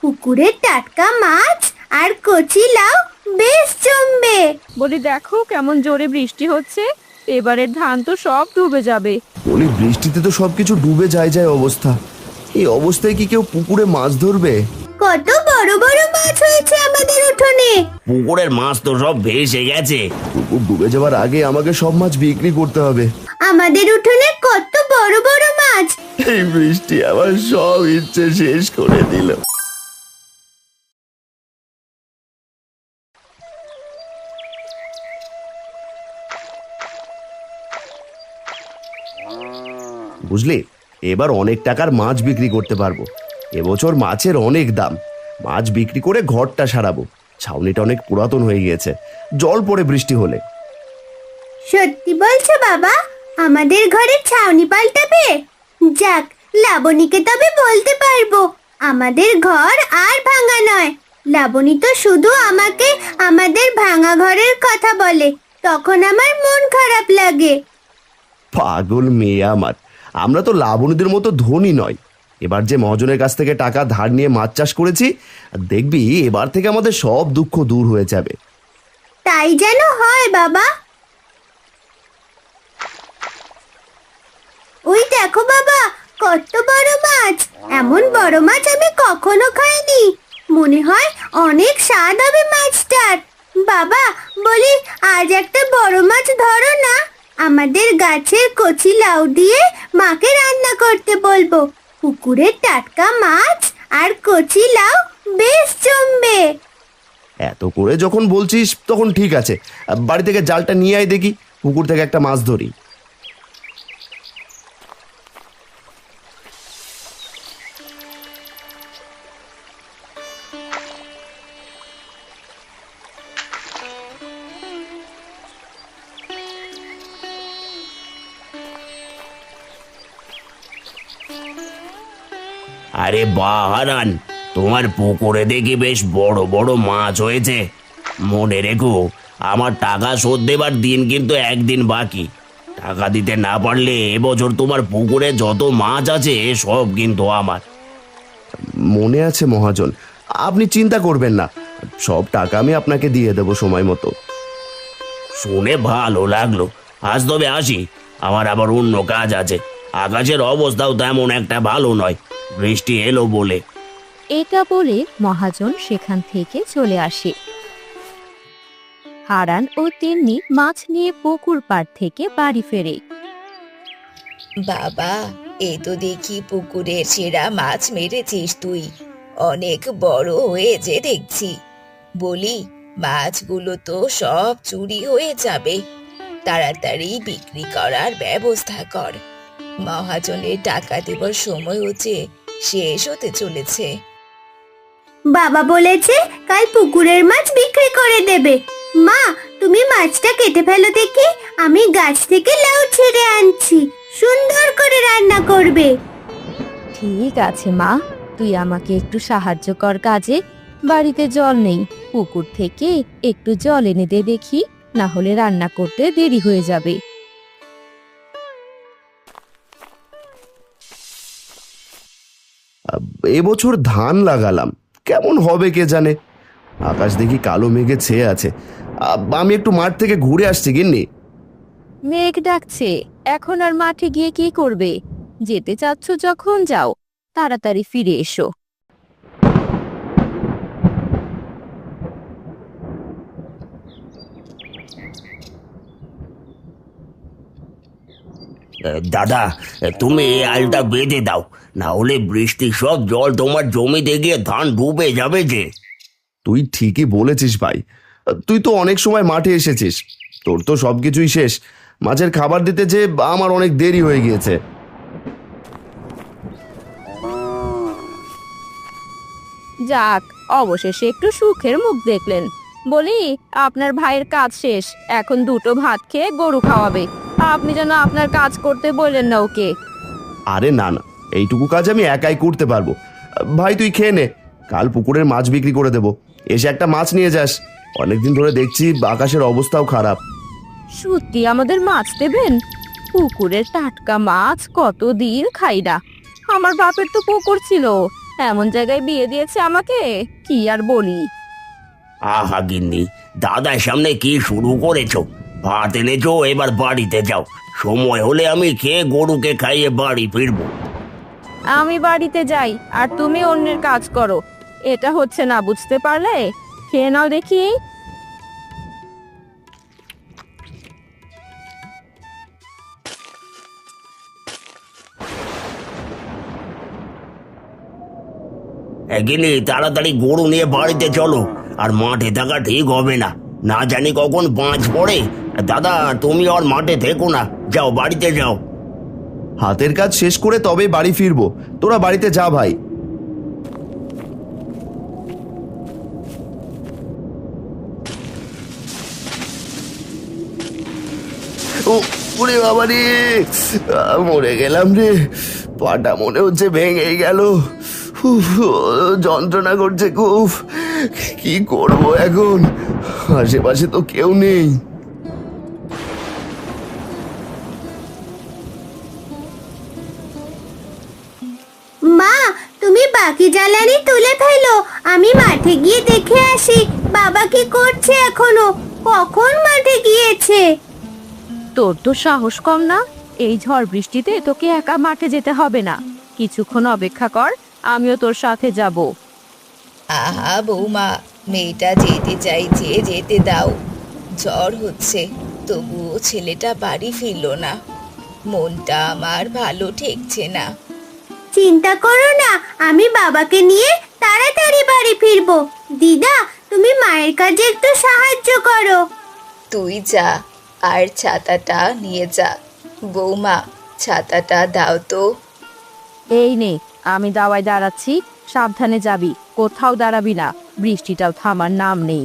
পুকুরের টাটকা মাছ আর কচি লাউ বেশ জমবে। বলি দেখো কেমন জোরে বৃষ্টি হচ্ছে, এবারের ধান তো সব ডুবে যাবে। বলি বৃষ্টিতে তো সবকিছু ডুবে যায় অবস্থা। এই অবস্থায় কি কেউ পুকুরে মাছ ধরবে? কত বড় বড় মাছ হয়েছে আমাদের উঠোনে। পুকুরের মাছ তো সব ভেসে গেছে। পুকুর ডুবে যাওয়ার আগে আমাকে সব মাছ বিক্রি করতে হবে। আমাদের উঠোনে কত বড় বড় মাছ। এই বৃষ্টি আমার সব ইচ্ছে শেষ করে দিল। বুঝলি, এবার অনেক টাকার মাছ বিক্রি করতে পারবো। এবছর মাছের অনেক দাম। মাছ বিক্রি করে ঘরটা সারাবো। ছাউনিটা অনেক পুরাতন হয়ে গিয়েছে, জল পড়ে বৃষ্টি হলে। সত্যি বলছো বাবা? আমাদের ঘরের ছাউনি পাল্টাবে? যাক, লাবণীকে তবে বলতে পারবো আমাদের ঘর আর ভাঙা নয়। লাবণী তো শুধু আমাকে আমাদের ভাঙা ঘরের কথা বলে, তখন আমার মন খারাপ লাগে। পাগল মেয়ে আমার, আমরা তো লাবণীদের মতো ধনী নয়। এবার যে মহাজনের কাছ থেকে টাকা ধার নিয়ে মাছ চাষ করেছি, দেখবি এবার থেকে আমাদের সব দুঃখ দূর হয়ে যাবে। তাই যেন হয় বাবা। ওই দেখো বাবা, কত বড় মাছ। এমন বড় মাছ আমি কখনো খাইনি। মনে হয় অনেক স্বাদ হবে মাছটার। বাবা, বলি আজ একটা বড় মাছ ধরো না। আমাদের গাছের কচি লাউ দিয়ে মাকে রান্না করতে বলবো। পুকুরের টাটকা মাছ আর কচি লাউ বেশ জমবে। এত করে যখন বলছিস তখন ঠিক আছে, বাড়ি থেকে জালটা নিয়ে আয় দেখি, পুকুর থেকে একটা মাছ ধরি। আরে বাহ হারান, তোমার পুকুরে দেখি বেশ বড় বড় মাছ হয়েছে। মনে রেখো, আমার টাকা শোধ দেবার দিন কিন্তু একদিন বাকি। টাকা দিতে না পারলে এবছর তোমার পুকুরে যত মাছ আছে সব কিন্তু আমার। মনে আছে মহাজন, আপনি চিন্তা করবেন না, সব টাকা আমি আপনাকে দিয়ে দেবো সময় মতো। শুনে ভালো লাগলো। আজ তবে আসি, আমার আবার অন্য কাজ আছে। আকাশের অবস্থাও তেমন একটা ভালো নয়, বৃষ্টি এলো বলে। এটা বলে মহাজন সেখান থেকে চলে আসে। হারান ও তিন্নি মাছ নিয়ে পুকুর পাড় থেকে বাড়ি ফেরে। বাবা, এ তো দেখি পুকুরের সেরা মাছ মেরেছিস তুই। অনেক বড় হয়েছে দেখছি। বলি, মাছগুলো তো সব চুরি হয়ে যাবে। তাড়াতাড়ি বিক্রি করার ব্যবস্থা কর। মহাজনের টাকা দেবার সময় হচ্ছে, শেষ হতে চলেছে। বাবা বলেছে কাল পুকুরের মাছ বিক্রি করে দেবে। মা, তুমি মাছটা কেটে ফেলো দেখি, আমি গাছ থেকে লাউ ছিঁড়ে আনছি। সুন্দর করে রান্না করবে। ঠিক আছে মা, তুই আমাকে একটু সাহায্য কর কাজে। বাড়িতে জল নেই, পুকুর থেকে একটু জল এনে দে দেখি, না হলে রান্না করতে দেরি হয়ে যাবে। এবছর ধান লাগালাম, কেমন হবে কে জানে। আকাশ দেখি কালো মেঘে ছেয়ে আছে। আমি একটু মাঠ থেকে ঘুরে আসছি গিন্নি। মেঘ ডাকছে, এখন আর মাঠে গিয়ে কি করবে? যেতে চাচ্ছ যখন যাও, তাড়াতাড়ি ফিরে এসো। দাদা, তুমি এই আলটা বেঁধে দাও, না হলে বৃষ্টির সব জল তোমার জমিতে গিয়ে ধান ডুবে যাবে যে। তুই ঠিকই বলেছিস ভাই, তুই তো অনেক সময় মাঠে এসেছিস, তোর তো সবকিছুই শেষ। মাছের খাবার দিতে যে আমার অনেক দেরি হয়ে গিয়েছে। যাক, অবশেষে একটু সুখের মুখ দেখলেন। বলি, আপনার ভাইয়ের কাজ শেষ, এখন দুটো ভাত খেয়ে গরু খাওয়াবে। আপনি যেন আপনার কাজ করতে বললেন না ওকে। আরে না না, এইটুকু কাজ আমি একাই করতে পারবো। ভাই তুই খেয়ে নে, কাল পুকুরের মাছ বিক্রি করে দেবো। এসে একটা মাছ নিয়ে যাস, অনেকদিন ধরে দেখছি আকাশের অবস্থাও খারাপ। সত্যি আমাদের মাছ দেবেন? পুকুরের টাটকা মাছ কতদিন খাই না। আমার বাপের তো পুকুর ছিল, এমন জায়গায় বিয়ে দিয়েছে আমাকে, কি আর বলি। আহা গিন্নি, দাদার সামনে কি শুরু করেছো? ভাত এনেছো, এবার বাড়িতে যাও। সময় হলে আমি খেয়ে গরুকে খাইয়ে বাড়ি ফিরবো। আমি বাড়িতে যাই আর তুমি অন্যের কাজ করো, এটা হচ্ছে না, বুঝতে পারলে? খেয়ে নাও দেখি। গিন্নি, তাড়াতাড়ি গরু নিয়ে বাড়িতে চলো। আর মাঠে থাকা ঠিক হবে না, না জানি কখন বাজ পড়ে। দাদা, তুমি আর মাঠে থেকো না, যাও বাড়িতে যাও। হাতের কাজ শেষ করে তবে বাড়ি ফিরবো। তোরা বাড়িতে যা ভাই। ও ওরে বাবা রে, মরে গেলাম রে। পাটা মনে হচ্ছে ভেঙেই গেল। উফ, যন্ত্রণা করছে খুব। কি করব এখন? আশেপাশে তো কেউ নেই। মা, তুমি বাকি জ্বালানি তুলে ফেলো, আমি মাঠে গিয়ে দেখে আসি বাবা কি করছে এখনো। কখন মাঠে গিয়েছে? তোর তো সাহস কম না? এই ঝড় বৃষ্টিতে তোকে একা মাঠে যেতে হবে না, কিছুক্ষণ অপেক্ষা কর, আমিও তোর সাথে যাব। আহা বৌমা, মেয়েটা যেতে চাইছে, যেতে দাও। ঝড় হচ্ছে, তবুও ছেলেটা বাড়ি ফিরলো না। মনটা আমার ভালো ঠেকছে না। চিন্তা করো না, আমি বাবাকে নিয়ে তাড়াতাড়ি বাড়ি ফিরবো। দিদা, তুমি মায়ের কাজে একটু সাহায্য করো। তুই যা, আর ছাতাটা নিয়ে যা। বৌমা, ছাতাটা দাও তো। এই নে, আমি দাওয়ায় দাঁড়াচ্ছি, সাবধানে যাবি, কোথাও দাঁড়াবি না, বৃষ্টিটাও থামার নাম নেই।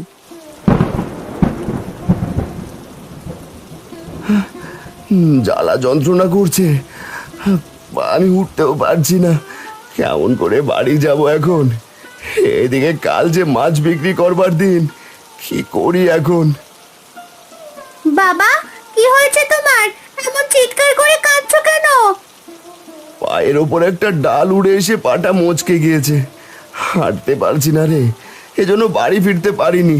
জ্বালা যন্ত্রণা করছে, আমি উঠতেও পারছি না। কেমন করে বাড়ি যাব এখন? এদিকে কাল যে মাছ বিক্রি করবার দিন, কি করি এখন? বাবা, কি হয়েছে তোমার? এমন চিৎকার করে কাঁদছো কেন? পায়ের ওপর একটা ডাল উড়ে এসে পাটা মচকে গিয়েছে, হাঁটতে পারছি না রে, এজন্য বাড়ি ফিরতে পারিনি।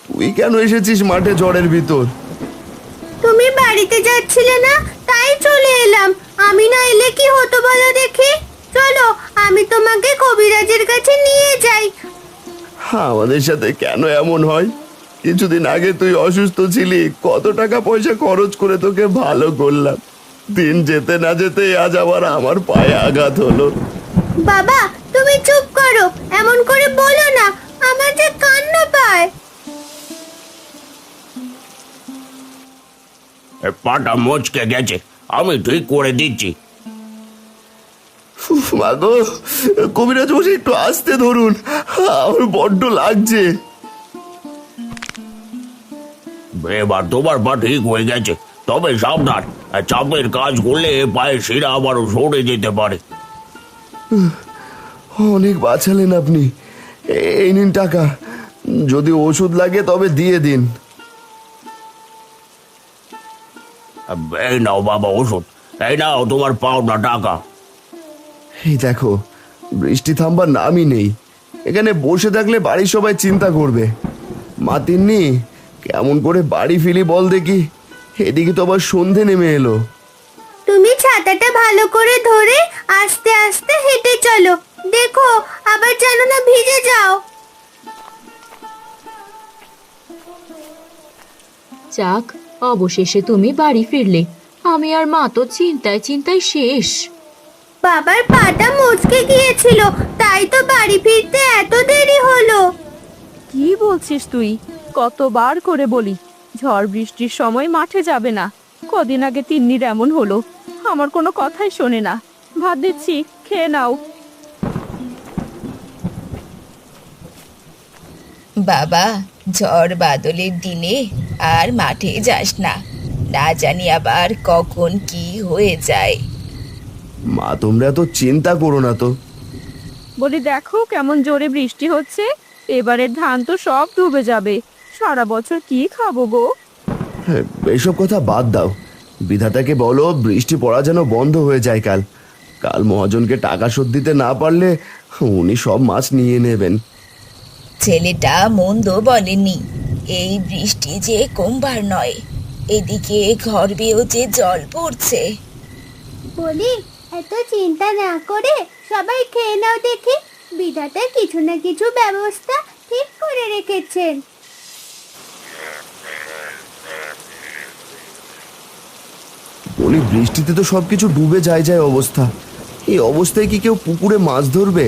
তুই কেন এসেছিস মাঠে ঝড়ের ভিতর? তুমি বাড়িতে যাচ্ছিলে না, তাই চলে এলাম। আমি না এলে কি হতো বলো দেখি? চলো, আমি তোমাকে কবিরাজের কাছে নিয়ে যাই। আমাদের সাথে কেন এমন হয়? কিছুদিন আগে তুই অসুস্থ ছিলি, কত টাকা পয়সা খরচ করে তোকে ভালো করলাম। দিন যেতে না যেতে আজ আবার আমার পায়ে আঘাত হলো। বাবা, তুমি চুপ করো, এমন করে বলো না, আমার যে কান্না পায়। পাটা মচকে গেছে, আমি ঠিক করে দিচ্ছি। উফ, মা গো, কবিরাজ মশাই একটু আস্তে ধরুন, আমার বড্ড লাগছে। এবার তোমার পা ঠিক হয়ে গেছে, তবে সাবধান, চাপের কাজ করলে পায়ের শিরা আবারও সরে যেতে পারে। অনেক বাঁচালেন আপনি, এই নিন টাকা, যদি ওষুধ লাগে তবে দিয়ে দিন। এই নাও বাবা ওষুধ, এই নাও তোমার পাওনা টাকা। এই দেখো, বৃষ্টি থামবার নামই নেই, এখানে বসে থাকলে বাড়ির সবাই চিন্তা করবে। মা তিন্নি, কেমন করে বাড়ি ফিরি বল দেখি? এদিকে তো আবার সন্ধে নেমে এলো। তুমি ছাতাটা ভালো করে ধরে আস্তে আস্তে হেঁটে চলো, দেখো আবার যেন না ভিজে যাও। যাক, অবশেষে তুমি বাড়ি ফিরলে। আমি আর মা তো চিন্তায় চিন্তায় শেষ। বাবার পাটা মুচকে গিয়েছিল, তাই তো বাড়ি ফিরতে এত দেরি হলো। কি বলছিস তুই? কতবার করে বলি ঝড় বৃষ্টির সময় মাঠে যাবে না। কদিন আগে তিন্নির এমন হলো, আমার কোনো কথাই শোনে না। ভাত দিচ্ছি, খেয়ে নাও। বাবা, ঝড় বাদলের দিনে আর মাঠে যাস না, না জানি আবার কখন কি হয়ে যায়। মা, তোমরা এত চিন্তা করো না তো। বলি দেখো কেমন জোরে বৃষ্টি হচ্ছে, এবারের ধান তো সব ডুবে যাবে। সারা বছর কি খাবো গো? হ্যাঁ, এসব কথা বাদ দাও, বিধাতাকে বলো বৃষ্টি পড়া যেন বন্ধ হয়ে যায়। কাল কাল মহাজনকে টাকা শোধ দিতে না পারলে উনি সব মাছ নিয়ে নেবেন। ছেলেটা মন্দ বলেনি। এই বৃষ্টি যে কমবার নয়, এদিকে ঘর বেয়েও যে জল পড়ছে। বলি, এত চিন্তা না করে সবাই খেয়ে নাও দেখি। বিধাতা কিছু না কিছু ব্যবস্থা ঠিক করে রেখেছেন। বলি, বৃষ্টিতে তো সবকিছু ডুবে যায় অবস্থা। এই অবস্থায় কি কেউ পুকুরে মাছ ধরবে?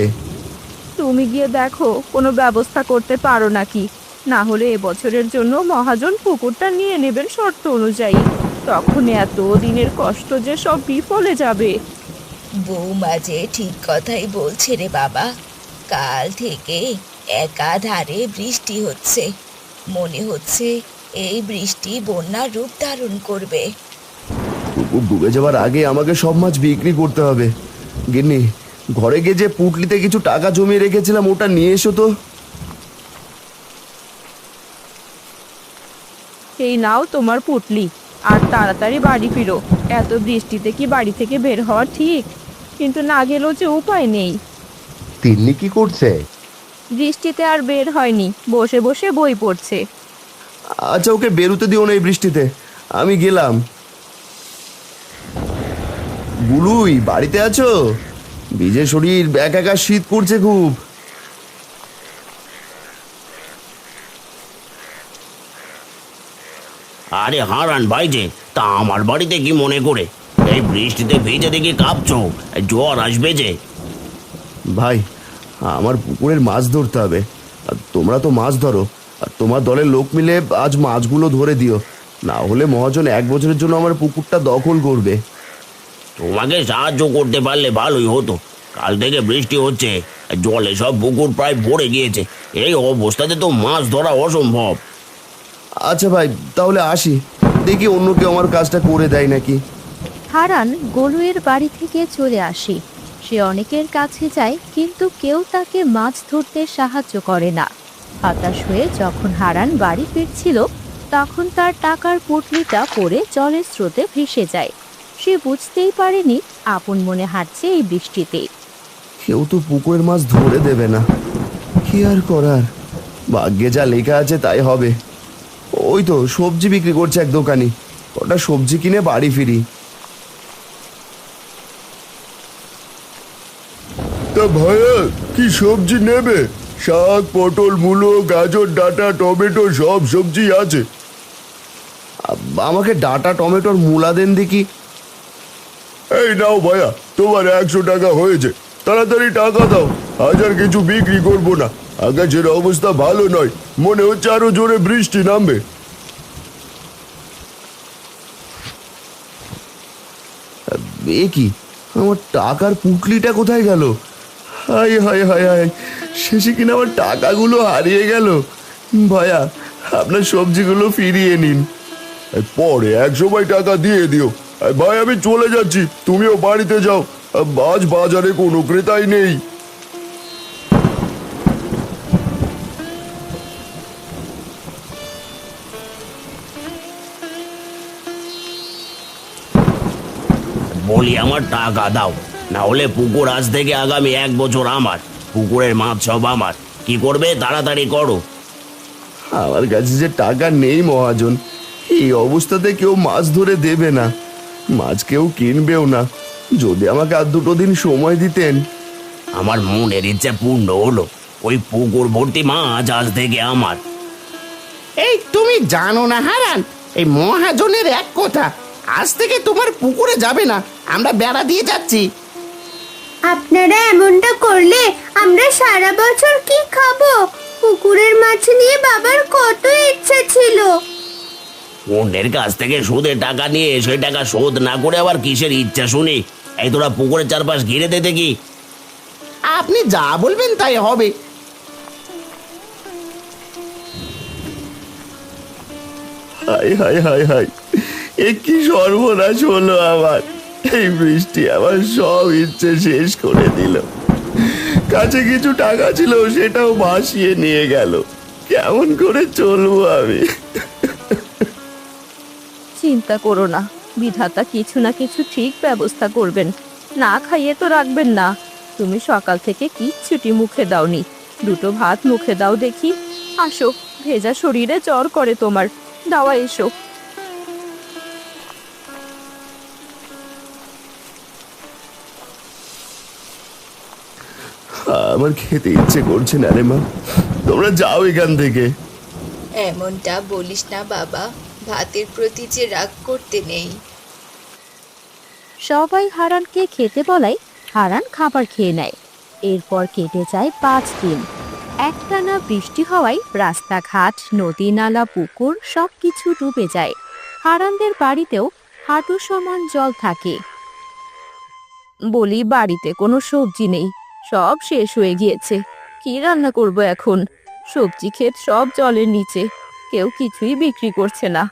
তুমি গিয়ে দেখো কোনো ব্যবস্থা করতে পারো নাকি। না হলে এবছরের জন্য মহাজন পুকুরটা নিয়ে নেবেন শর্ত অনুযায়ী। তখন এত দিনের কষ্ট যে সব বিফলে যাবে। বৌমা যে ঠিক কথাই বলছে রে বাবা। কাল থেকে একাধারে বৃষ্টি হচ্ছে, মনে হচ্ছে এই বৃষ্টি বন্যার রূপ ধারণ করবে। পুকুর ডুবে যাওয়ার আগে আমাকে সব মাছ বিক্রি করতে হবে। গিন্নি, ঘরে গিয়ে যে পুটলিতে কিছু টাকা জমিয়ে রেখেছিলাম ওটা নিয়ে এসো তো। এই নাও তোমার পুটলি, আর তাড়াতাড়ি বাড়ি ফিরো। এত বৃষ্টিতে কি বাড়ি থেকে বের হওয়া ঠিক? কিন্তু না গেলেও যে উপায় নেই। তিন্নি কি করছে? বৃষ্টিতে আর বের হয়নি, বসে বসে বই পড়ছে। আচ্ছা, ওকে বেরোতে দিও না এই বৃষ্টিতে, আমি গেলাম। বুলুই, বাড়িতে আছো? ভিজে শরীর, একা একা শীত করছে খুব। আরে হারান ভাই যে, তা আমার বাড়িতে কি মনে করে? এই বৃষ্টিতে ভিজে দেখি কাঁপছো, জ্বর আসবে যে। ভাই, আমার পুকুরের মাছ ধরতে হবে। আর তোমরা তো মাছ ধরো, আর তোমার দলের লোক মিলে আজ মাছগুলো ধরে দিও। না হলে মহাজন 1 বছরের জন্য আমার পুকুরটা দখল করবে। তোমাকে সাহায্য করতে পারলে ভালোই হতো। কাল থেকে বৃষ্টি হচ্ছে, জলে সব পুকুর প্রায় ভরে গিয়েছে। এই অবস্থাতে তো মাছ ধরা অসম্ভব। আচ্ছা ভাই, তাহলে আসি, দেখি অন্য কেউ আমার কাজটা করে দেয় নাকি। হারান গোলুয়ের বাড়ি থেকে চলে আসে। সে অনেকের কাছে যায়, কিন্তু কেউ তাকে মাছ ধরতে সাহায্য করে না। হতাশ হয়ে যখন হারান বাড়ি ফিরছিল, তখন তার টাকার পুঁটলিটা পড়ে জলের স্রোতে ভেসে যায়। সে বুঝতেই পারেনি আপন মনে হাঁটছে এই বৃষ্টিতে। কেউ তো পুকুরের মাছ ধরে দেবে না, কি আর করার। ভাগ্যে যা লেখা আছে তাই হবে। ওই তো সবজি বিক্রি করছে এক দোকানি, কটা সবজি কিনে বাড়ি ফিরি। তা ভাইয়া, কি সবজি নেবে? শাক, পটল, মূলো, গাজর, ডাঁটা, টমেটো, সব সবজি আছে। আমাকে ডাঁটা, টমেটোর মূলা দেন দেখি। এই নাও ভাইয়া, তোমার 100 টাকা হয়েছে। তাড়াতাড়ি টাকা দাও, আজ আর কিছু বিক্রি করবো না। আকাশের অবস্থা ভালো নয়, মনে হচ্ছে আরো জোরে বৃষ্টি নামবে। এ কি, আমার টাকার পুটলিটা কোথায় গেল? হাই হাই হাই হাই, শেষে কিনা আমার টাকাগুলো হারিয়ে গেল। ভাইয়া, আপনার সবজিগুলো ফিরিয়ে নিন। পরে এক সময় টাকা দিয়ে দিও। ভাই, আমি চলে যাচ্ছি, তুমিও বাড়িতে যাও। আজ বাজারে কোনো ক্রেতাই নেই। বলি, আমার টাকা দাও, না হলে পুকুর আজ থেকে আগামী 1 বছর আমার। পুকুরের মাছ সব আমার। কি করবে তাড়াতাড়ি করো। আমার কাছে যে টাকা নেই মহাজন, এই অবস্থাতে কেউ মাছ ধরে দেবে না, মাছ কেউ কিনবেও না। যদি আমাকে আর 2 দিন সময় দিতেন। আমার মনের ইচ্ছে পূর্ণ হলো। ওই পুকুর ভর্তি মাছ আজ থেকে আমার। এই তুমি জানো না হারান, এই মহাজনের এক কথা, আজ থেকে তোমার পুকুরে যাবে না, আমরা বেড়া দিয়ে যাচ্ছি। আপনারা এমনটা করলে আমরা সারা বছর কি খাবো? পুকুরের মাছ নিয়ে বাবার কত ইচ্ছা ছিল। অন্যের কাছ থেকে সুদে টাকা নিয়ে সেই টাকা শোধ না করে আবার কিসের ইচ্ছা শুনি? এই তোরা পুকুরের চারপাশ ঘিরে দে দেখি। আপনি যা বলবেন তাই হবে। হাই হাই হাই হাই, এ কি সর্বনাশ হলো আমার! এই বৃষ্টি আমার সব ইচ্ছে শেষ করে দিল। কাছে কিছু টাকা ছিল, সেটাও ভাসিয়ে নিয়ে গেল। কেমন করে চলবো আমি? চিন্তা করো না, বিধাতা কিছু না কিছু ঠিক ব্যবস্থা করবেন। না খাইয়ে তো রাখবেন না। তুমি সকাল থেকে কিচ্ছুটি মুখে দাওনি, দুটো ভাত মুখে দাও দেখি। আসো, ভেজা শরীরে জ্বর করে তোমার, দাওয়া এসো। আমার খেতে ইচ্ছে করছে না রে মা, তোমরা যাও এখান থেকে। এমনটা বলিস না বাবা, ভাতের প্রতি যে রাগ করতে নেই। সবাই হারানকে খেতে বলায় হারান খাবার খেয়ে নেয়। এরপর কেটে যায় 5 দিন। একটানা বৃষ্টি হওয়ায় রাস্তাঘাট, নদী, নালা, পুকুর সবকিছু ডুবে যায়। হারানদের বাড়িতেও হাঁটু সমান জল থাকে। বলি, বাড়িতে কোনো সবজি নেই, সব শেষ হয়ে গিয়েছে। কি রান্না করব এখন? সবজি ক্ষেত সব জলের নিচে, কেউ কিছুই বিক্রি করছে না।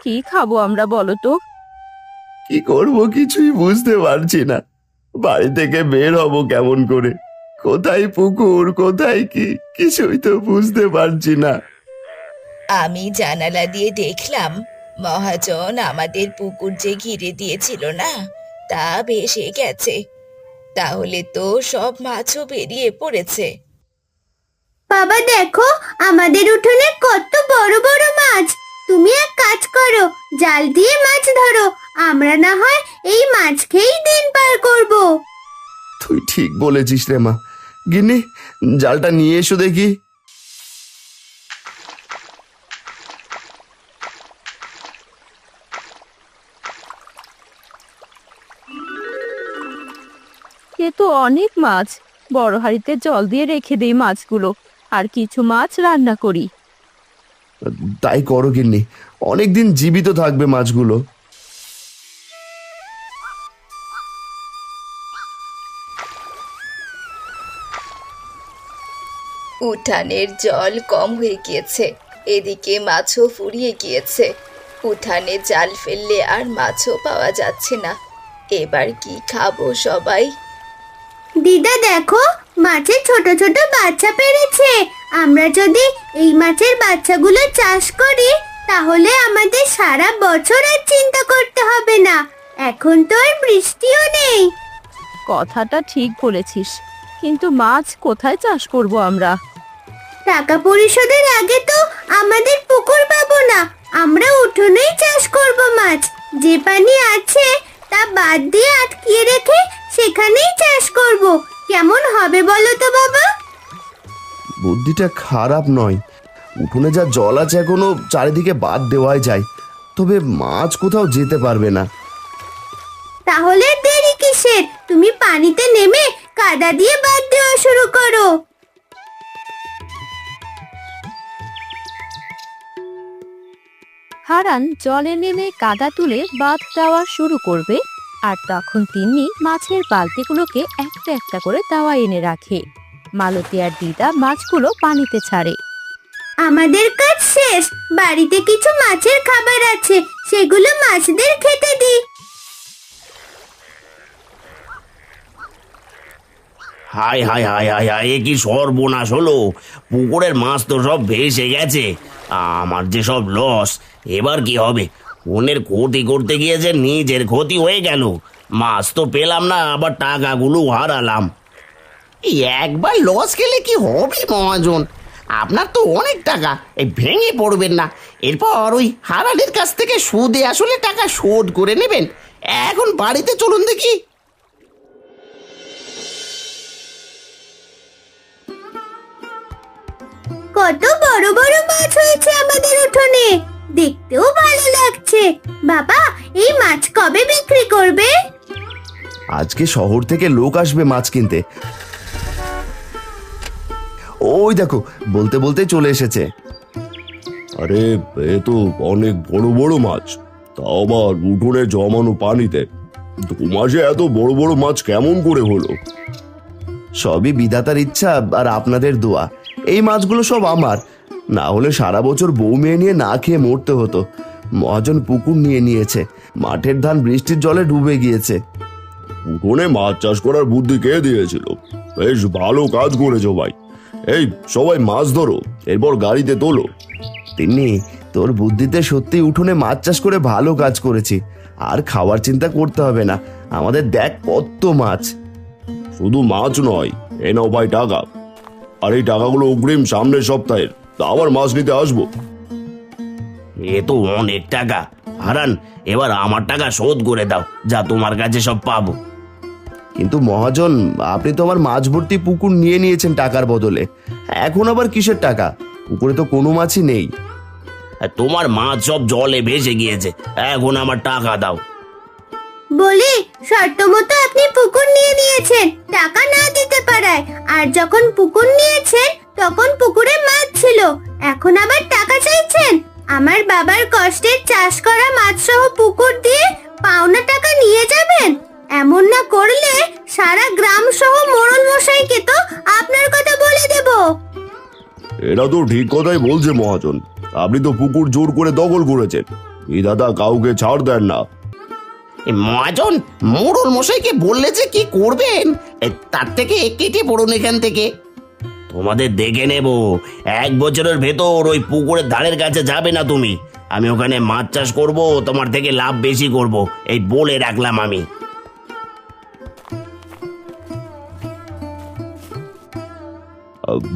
কি খাবো আমরা বলো তো? কি করব কিছুই বুঝতে পারছি না। বাড়ি থেকে বের হব কেমন করে? কোথায় পুকুর, কোথায় কি, কিছুই তো বুঝতে পারছি না। আমি জানালা দিয়ে দেখলাম মহাজন আমাদের পুকুর যে ঘিরে দিয়েছিল না, তা ভেসে গেছে। তাহলে তো সব মাছও বেরিয়ে পড়েছে। বাবা দেখো, আমাদের উঠোনে কত বড় বড় মাছ। তুমি এক কাজ করো, জাল দিয়ে মাছ ধরো, আমরা না হয় এই মাছ খেয়েই দিন পার করব। তুই ঠিক বলেছিস রে মা। গিন্নি, জালটা নিয়ে এসো দেখি। এ তো অনেক মাছ। বড় হাঁড়িতে জল দিয়ে রেখে দেই মাছগুলো, আর কিছু মাছ রান্না করি। তাই করো গিন্নি, অনেকদিন জীবিত থাকবে মাছগুলো। উঠানের জল কম হয়ে গিয়েছে, এদিকে মাছও ফুরিয়ে গিয়েছে। উঠানে জাল ফেললে আর মাছও পাওয়া যাচ্ছে না। এবার কি খাবো সবাই? দিদা দেখো, মাছের ছোট ছোট বাচ্চা পেরেছে। আমরা যদি এই মাছের বাচ্চাগুলো চাষ করি, তাহলে আমাদের সারা বছর আর চিন্তা করতে হবে না। এখন তো আর বৃষ্টিও নেই। কথাটা ঠিক বলেছিস, কিন্তু মাছ কোথায় চাষ করব আমরা? টাকা পরিশোধের আগে তো আমাদের পুকুর পাবো না। আমরা উঠোনেই চাষ করব মাছ। যে পানি আছে তা বাদ দিয়ে আটকিয়ে রেখে সেখানেই চাষ করব। কেমন হবে বলো তো বাবা? বুদ্ধিটা খারাপ নয়। উঠোনে যা জল আছে এখনো চারিদিকে বাদ দেওয়াই যায়, তবে মাছ কোথাও যেতে পারবে না। তাহলে দেরি কিসের? তুমি পানিতে নেমে কাদা দিয়ে বাদ দেওয়া শুরু করো। হারান জলে নেমে কাদা তুলে বাঁধ দেওয়া শুরু করবে। আর তখন তিনি মাছের বালতিগুলোকে একটা একটা করে দাওয়া এনে রাখে। মালতী আর দিদা মাছগুলো পানিতে ছাড়ে। আমাদের কাজ শেষ। বাড়িতে কিছু মাছের খাবার আছে, সেগুলো মাছদের খেতে দিই। হায় হায় হায় হায় হায়, এ কি সর্বনাশ হলো! পুকুরের মাছ তো সব ভেসে গেছে। আমার যে সব লস, এবার কি হবে? অন্যের ক্ষতি করতে গিয়ে যে নিজের ক্ষতি হয়ে গেল। মাছ তো পেলাম না, আবার টাকাগুলো হারালাম। একবার লস খেলে কি হবে মহাজন? আপনার তো অনেক টাকা, এই ভেঙে পড়বেন না। এরপর ওই হারানের কাছ থেকে সুদে আসলে টাকা শোধ করে নেবেন। এখন বাড়িতে চলুন দেখি। কত বড় বড় মাছ হয়েছে আমাদের উঠোনে, দেখতেও ভালো লাগছে। বাবা, এই মাছ কবে বিক্রি করবে? আজকে শহর থেকে লোক আসবে মাছ কিনতে। ওই দেখো, বলতে বলতে চলে এসেছে। আরে, এ তো অনেক বড় বড় মাছ, তাও আবার উঠোনে জমানো পানিতে। 2 মাসে এত বড় বড় মাছ কেমন করে হলো? সবই বিধাতার ইচ্ছা আর আপনাদের দোয়া। এই মাছগুলো সব আমার, না হলে সারা বছর বউ মেয়ে নিয়ে না খেয়ে মরতে হতো। মহাজন পুকুর নিয়ে নিয়েছে, মাঠের ধান বৃষ্টির জলে ডুবে গিয়েছে। উঠোনে মাছ চাষ করার বুদ্ধি কে দিয়েছিল? বেশ ভালো কাজ করেছো ভাই। এই সবাই মাছ ধরো, এরপর গাড়িতে তোলো। তিন্নি, তোর বুদ্ধিতে সত্যি উঠোনে মাছ চাষ করে ভালো কাজ করেছি। আর খাওয়ার চিন্তা করতে হবে না, আমাদের দেখ কত মাছ। শুধু মাছ নয়, এ নাও ভাই টাকা। আর এই টাকাগুলো অগ্রিম সামনের সপ্তাহের, তা আবার মাছ নিতে আসবো। এ তো অনেক টাকা। হারান, এবার আমার টাকা শোধ করে দাও, যা তোমার কাছে সব পাবো। কিন্তু মহাজন, আপনি তো আমার মাছ ভর্তি পুকুর নিয়ে নিয়েছেন টাকার বদলে, এখন আবার কিসের টাকা? পুকুরে তো কোনো মাছই নেই। আর তোমার মাছ সব জলে ভেসে গিয়েছে, এখন আমার টাকা দাও। বলি, শর্ত মতো আপনি পুকুর নিয়ে নিয়েছেন টাকা না দিতে পারায়, আর যখন পুকুর নিয়েছেন তখন পুকুরে মাছ ছিল, এখন আবার টাকা চাইছেন? আমার বাবার কষ্টের চাষ করা মাছ সহ পুকুর দিয়ে পাওনা টাকা নিয়ে যাবেন? এমন না করলে সারা গ্রাম সহ মোড়ল মশাইকে তো আপনার কথা বলে দেব। এরা তো ঠিক কথাই বলছে মহাজন, আপনি তো পুকুর জোর করে দখল করেছেন, বিধাতা কাউকে ছাড় দেন না। মহাজন, মোড়ল মশাইকে বললে যে কি করবেন, তার থেকে কেটে পড়ুন এখান থেকে। তোমাদের দেখে নেব, 1 বছরের ভেতর ওই পুকুরের ধারের কাছে যাবে না তুমি। আমি ওখানে মাছ চাষ করব, তোমার থেকে লাভ বেশি করব, এই বলে রাখলাম আমি।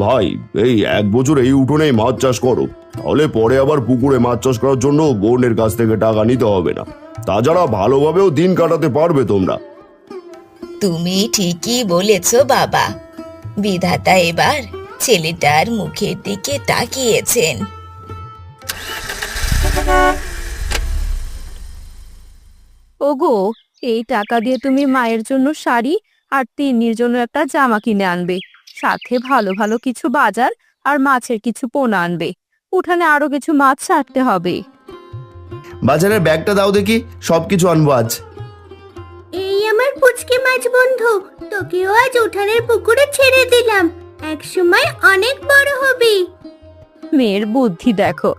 ভাই, এই 1 বছর এই উঠোনেই মাছ চাষ করো, তাহলে পরে আবার পুকুরে মাছ চাষ করার জন্য বোনের কাছ থেকে টাকা নিতে হবে না। তাছাড়া ভালোভাবেও দিন কাটাতে পারবে তোমরা। তুমি ঠিকই বলেছ বাবা। বিধাতা এবার ছেলেটার মুখের দিকে তাকিয়েছেন। ওগো, এই টাকা দিয়ে তুমি মায়ের জন্য শাড়ি আর তিন্নির জন্য একটা জামা কিনে আনবে, সাথে ভালো ভালো কিছু বাজার আর মাছের কিছু পোনা আনবে। উঠানে আরো কিছু মাছ ছাড়তে হবে। বাজারের ব্যাগটা দাও দেখি, সবকিছু আনবো আজ। এই আমার পুচকে মাছ বন্ধু, তোকেও আজ উঠানের পুকুরে ছেড়ে দিলাম, এক সময় অনেক বড় হবি। মেয়ের বুদ্ধি দেখো।